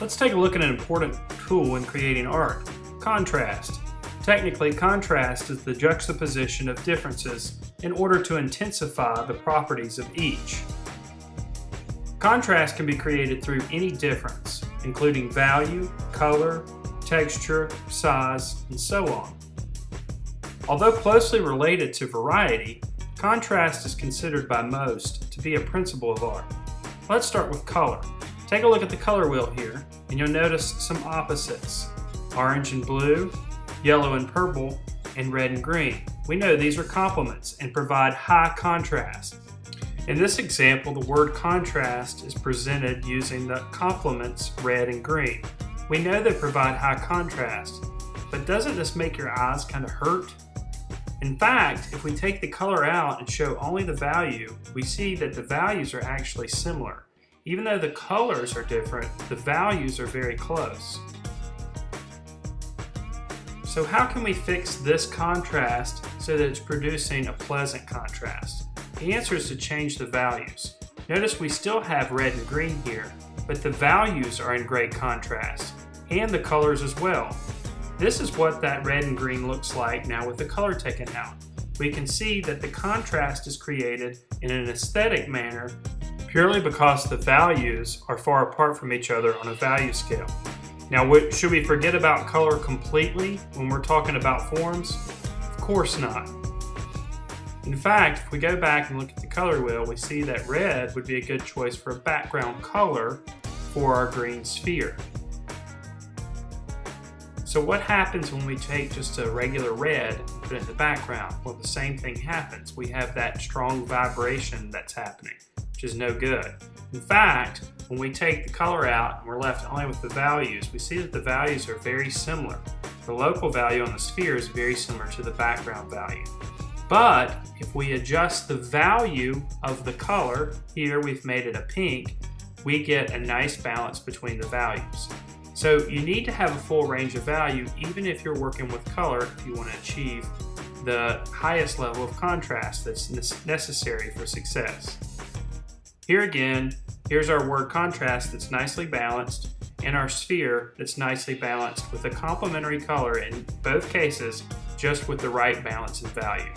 Let's take a look at an important tool in creating art, contrast. Technically, contrast is the juxtaposition of differences in order to intensify the properties of each. Contrast can be created through any difference, including value, color, texture, size, and so on. Although closely related to variety, contrast is considered by most to be a principle of art. Let's start with color. Take a look at the color wheel here, and you'll notice some opposites: orange and blue, yellow and purple, and red and green. We know these are complements and provide high contrast. In this example, the word contrast is presented using the complements red and green. We know they provide high contrast, but doesn't this make your eyes kind of hurt? In fact, if we take the color out and show only the value, we see that the values are actually similar. Even though the colors are different, the values are very close. So how can we fix this contrast so that it's producing a pleasant contrast? The answer is to change the values. Notice we still have red and green here, but the values are in great contrast, and the colors as well. This is what that red and green looks like now with the color taken out. We can see that the contrast is created in an aesthetic manner purely because the values are far apart from each other on a value scale. Now, should we forget about color completely when we're talking about forms? Of course not. In fact, if we go back and look at the color wheel, we see that red would be a good choice for a background color for our green sphere. So what happens when we take just a regular red and put it in the background? Well, the same thing happens. We have that strong vibration that's happening, which is no good. In fact, when we take the color out and we're left only with the values, we see that the values are very similar. The local value on the sphere is very similar to the background value. But if we adjust the value of the color, here we've made it a pink, we get a nice balance between the values. So you need to have a full range of value even if you're working with color if you want to achieve the highest level of contrast that's necessary for success. Here again, here's our word contrast that's nicely balanced, and our sphere that's nicely balanced with a complementary color in both cases, just with the right balance and value.